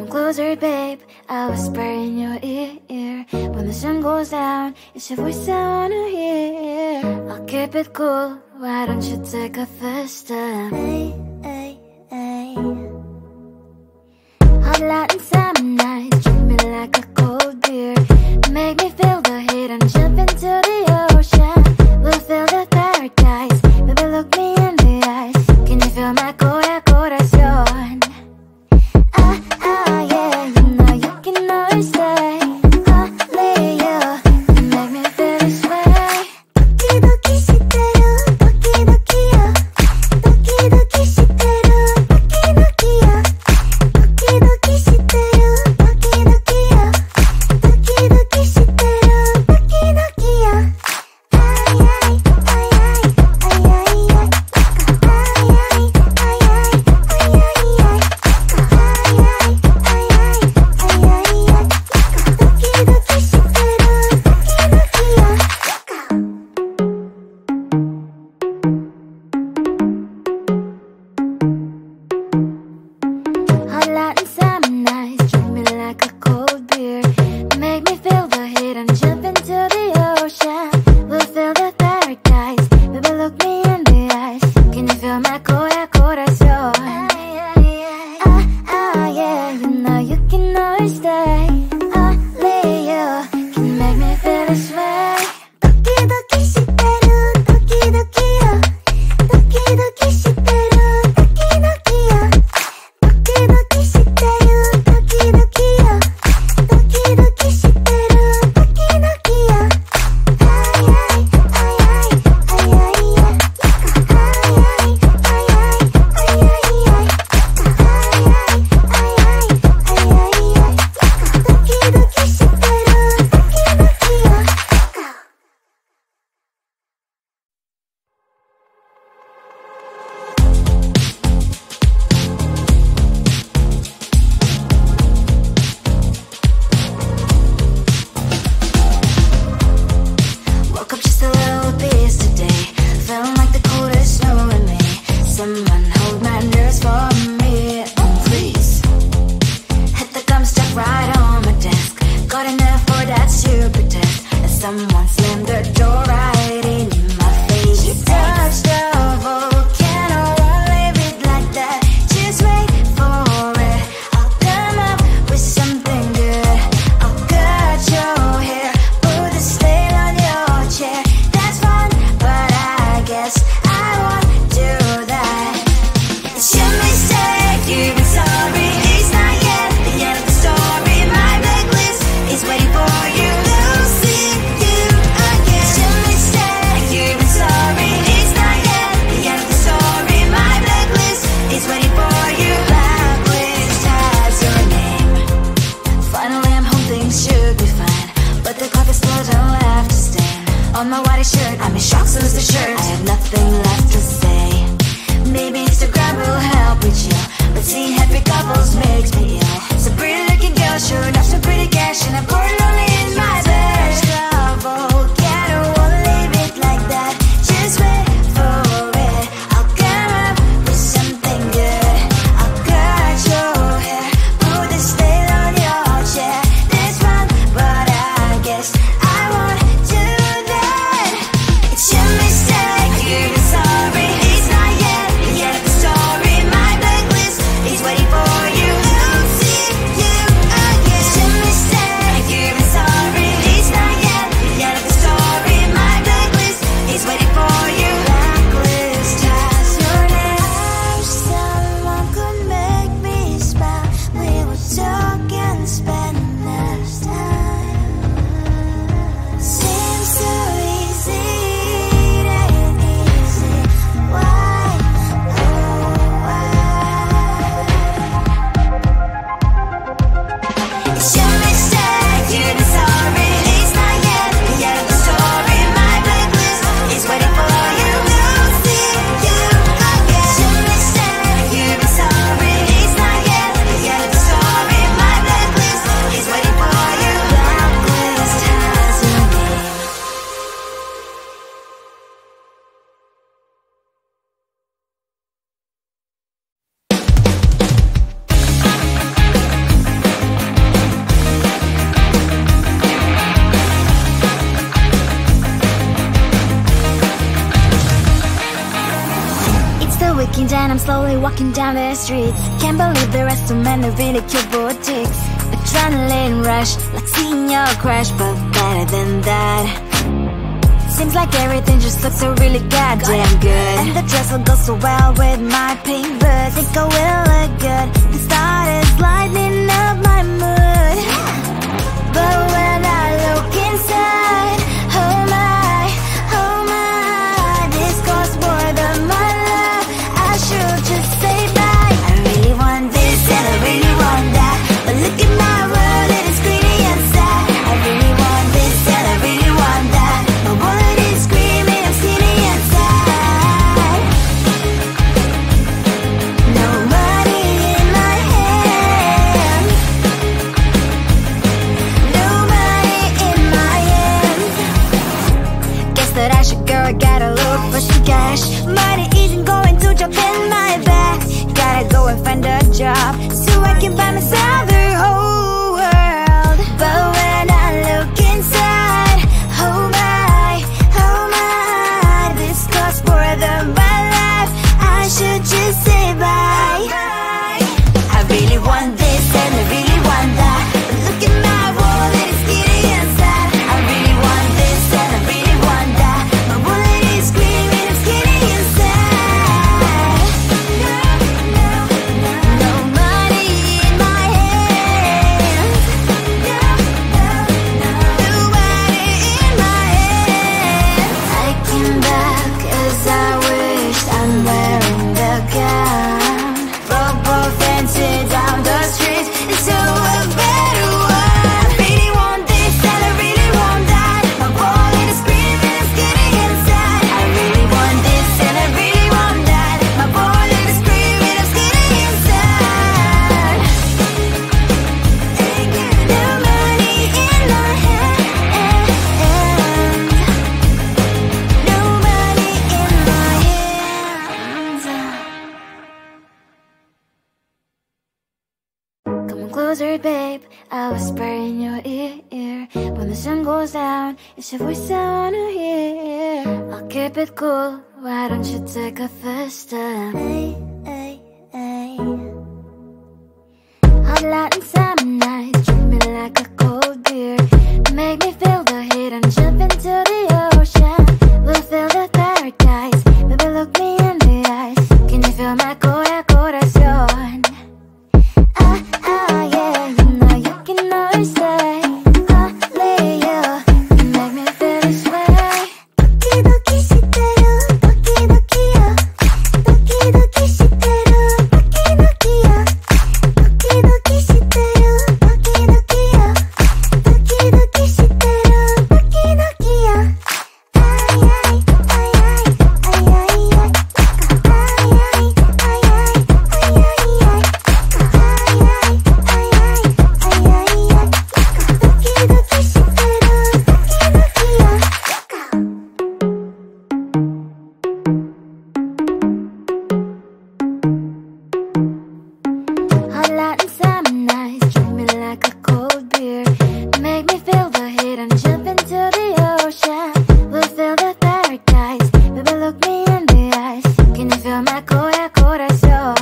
closer, babe. I'll whisper in your ear. When the sun goes down, it's your voice I wanna hear. I'll keep it cool, why don't you take a first step? Hey, hey, hey. Hot light and summer nights, treat me like a cold beer. Make me feel the heat and jump into the ocean. We'll feel the paradise, baby look me in the eyes. Can you feel my corazón? Yeah, you know you can always stay. Only you can make me feel this way. Doki doki shiteru, doki doki yo. Doki doki shiteru, doki doki yo. Doki doki shiteru, doki doki yo. Doki doki shiteru, doki doki yo. Ay ay ay ay ay ay ay. Ay ay ay ay ay ay ay. Hot light and summer nights, treat me like a cold beer. Make me feel the heat and jump into the ocean. We'll feel the paradise, baby look me in the eyes. Can you feel my corazón? Yeah, you know you can always stay. Only you can make me feel this way. Doki doki shiteru, doki doki yo. Doki doki shiteru, doki doki yo. Doki doki shiteru, doki doki yo. Doki doki shiteru, doki doki yo. Ay ay ay ay ay ay ay. Ay ay ay ay ay ay ay. Woke up just a little pissed today. Feeling like the coldest snow in me. Someone hold my nerves for me, oh please. Hit the gum stuck right on my desk. Got enough for that stupid test. And someone slammed the door right in my face. You touched the volcano, won't leave it like that. Just wait for it. I'll come up with something good. I'll cut your hair, put a stain on your chair. That's fun, but I guess I won't do that. It's your mistake, you've been sorry. It's not yet the end of the story. My blacklist is waiting for you. We'll see you again. It's your mistake, you've been sorry. It's not yet the end of the story. My blacklist is waiting for you. Blacklist has your name. Finally I'm home, things should be fine, but the clock is still don't have to stand. On my white shirt, I'm in shock, so is the shirt. I have nothing left to say. Maybe Instagram will help with you, but seeing happy couples makes me ill. Some pretty looking girl showing off some pretty cash, and I'm pouring lonely in my bed. Volcano, won't leave it like that. Just wait for it. I'll come up with something good. I'll cut your hair, put the stain on your chair. That's fun, but I guess I won't do that. It's your mistake, you've been sorry. It's not yet the end of the story. My blacklist is waiting for you. We'll see you again. It's your mistake, you've been sorry. It's not yet the end of the story. My blacklist is waiting for you. Blacklist has your name. I wish someone could make me smile. We would talk and spend less time. Seems so easy, it ain't easy. Why, oh why? It's your mistake, you've been sorry. It's not yet the end of the story. My blacklist is waiting for you. We'll see you again. It's your mistake, you've been sorry. It's not yet the end of the story. My blacklist is waiting for you. Blacklist has your name. then I'm slowly walking down the streets. Can't believe there are so many really cute boutiques. Adrenaline rush, like seeing your crush, but better than that. Seems like everything just looks so really goddamn good. And the dress will go so well with my pink boots. Think I will look good. The start is lighting up my mood. But when I look inside, oh my, this costs more than my love. I should just say bye. I really want this and I really want that, but look at my world, it is greedy and sad. I really want this and I really want that. My wallet is screaming, I'm skinny and sad. No money in my hand, no money in my hand. Guess that I should go, gotta look for some cash. Money isn't going to jump in my back. Gotta go and find a job so I can buy myself the whole world. But when I look inside, oh my, this costs more than my life. I should just say bye. I really want this and I really want that, but look at my wallet, it's skinny and sad. I really want this and I really want that. My wallet is screaming, I'm skinny and sad. No money in my hand, no money in my hand. I came back as I wished, I'm wearing the gown. Robo fancy down the streets, it's so a better one. I really want this and I really want that. My wallet is screaming, I'm skinny inside. I really want this and I really want that. My wallet is screaming, I'm skinny inside. No money in my hand, no money in my hands. Come on closer, babe, I'll whisper in your ear. When the sun goes down, it's your voice I wanna hear. I'll keep it cool, why don't you take a first step? Hey. Hot Latin summer nights, treat me like a cold beer. Make me feel the heat and jump into the ocean. We'll feel the paradise, baby look me in the eyes. Can you feel my corazón? Yeah, you know you can always say only you can make me feel this way. Doki shiteru, doki yo. Doki shiteru, doki yo. Doki shiteru, doki yo. Doki shiteru, doki yo. Ay, ay, ay, ay, ay, ay, ay. Ay, ay, ay, ay, ay, ay, ay. Hot Latin summer nights, treat me like a cold beer. Make me feel the heat and jump into the ocean. We'll feel the paradise, baby look me in the eyes. Can you feel my corazón?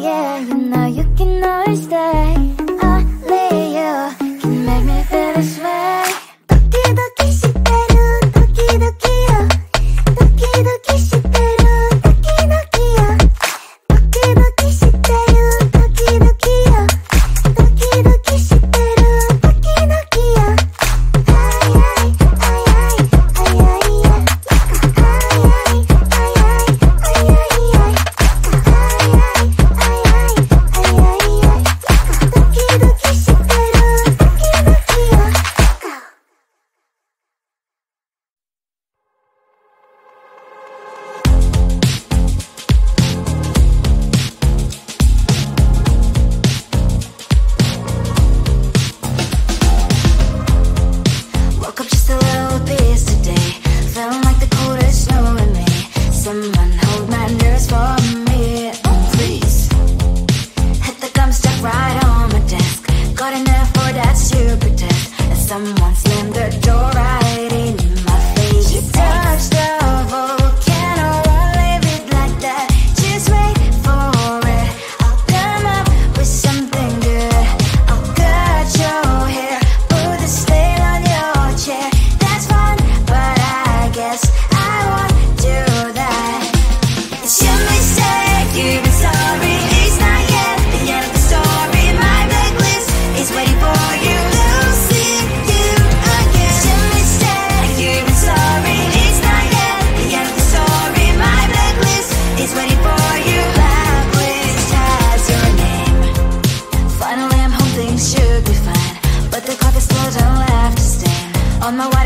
Yeah, you know you can always stay. Only you can make me feel this way. Doki shiteru, doki yo. Doki shiteru, doki yo. Doki shiteru, doki yo. Doki shiteru, doki yo. Ay, ay, ay, ay, ay, ay, ay. Ay, ay, ay, ay, ay, ay.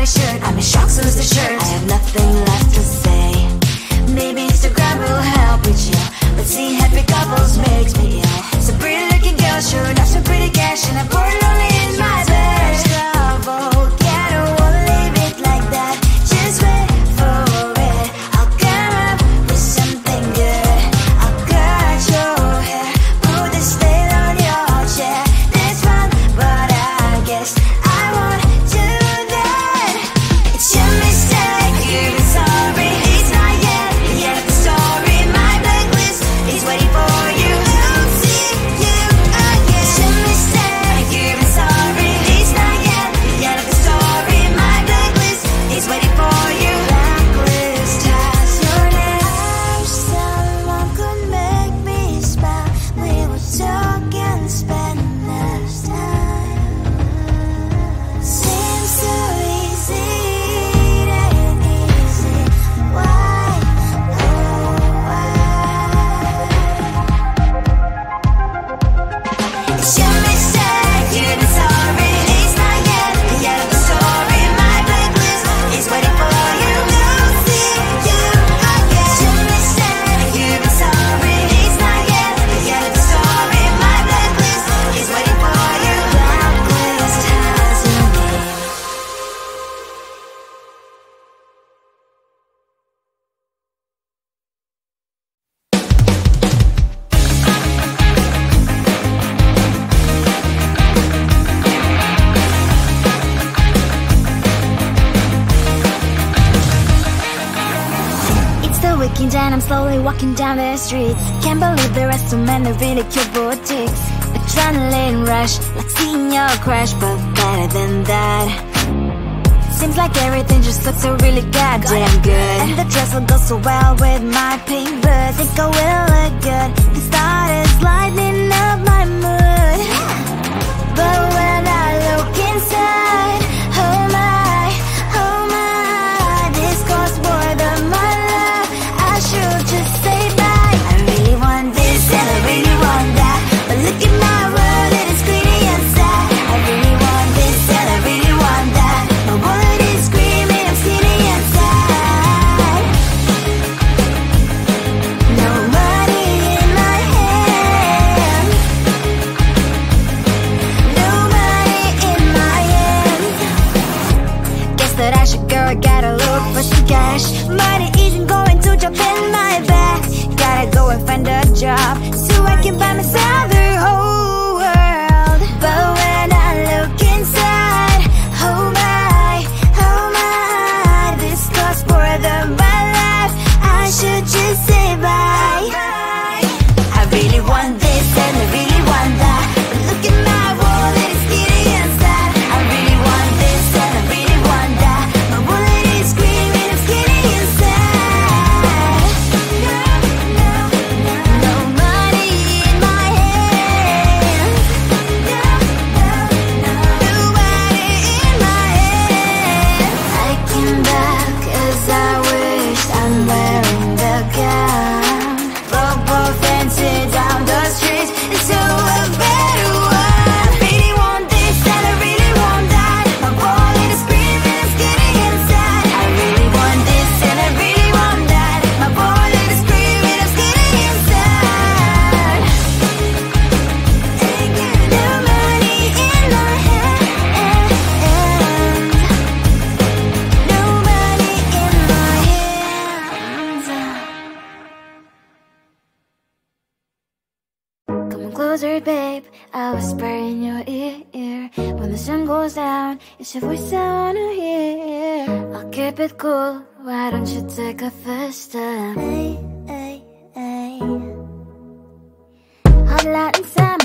shirt. I'm in shock, so lose the shirt. I have nothing left to say. Maybe Instagram will help with you, but seeing happy couples makes me ill. Some pretty looking girl, sure enough, some pretty cash, and I'm bored lonely in my bed. Trouble, yeah, I don't wanna leave it like that. Just wait for it. I'll come up with something good. I'll cut your hair, put this veil on your chair. That's fun, but I guess I won't do that. It's your mistake, you're sorry. It's not yet the story. My blacklist is waiting for you. I'll see you again. It's your mistake, you're sorry. It's not yet the story. My blacklist is waiting for you. Blacklist has your name. I wish someone could make me smile. We would talk and spend less time. Seems so easy, it ain't easy. Why, oh why? It's your mistake, you're sorry. It's not yet the story. My blacklist is waiting for you. I'll see you again. It's your mistake, you're sorry. It's not yet the story. My blacklist is waiting for you. Blacklist has your name. It's the weekend and I'm slowly walking down the streets. Can't believe there are so many really cute boutiques. Adrenaline rush, like seeing your crush, but better than that. Seems like everything just looks so really goddamn good. And the dress will go so well with my pink boots. Think I will look good. The start is lighting up my mood. But when I look inside, oh my, this costs more than my love. I should just say bye. I really want this and I really want that, but look at my world, it is pretty and sad. I really want this and I really want that. My wallet is screaming, I'm skinny and sad. No money in my hand. No money in my hand. Guess that I should go, gotta look for some cash. Money isn't going to jump in my back. Gotta go and find a job so I can buy myself the whole world. But when I look inside, oh my, this costs more than my life. I should just say bye. I really want this and I really want that, but look at my wallet, it's skinny and sad. I really want this and I really want that. My wallet is screaming, I'm skinny and sad. No money in my hand. No money in my hand. I came back 'cause I wished I'm wearing the gown. Bobo fancy down the streets into a better one. Really want this and I really want that. My wallet is screaming, I'm skinny and sad. I really want this and I really want that. My wallet is screaming, I'm skinny and sad. No money in my hand. No money in my hands. Come on closer, babe, I'll whisper in your ear. When the sun goes down, it's your voice I wanna hear. I'll keep it cool, why don't you take a first step? Hey, hey, hey. Hot light inside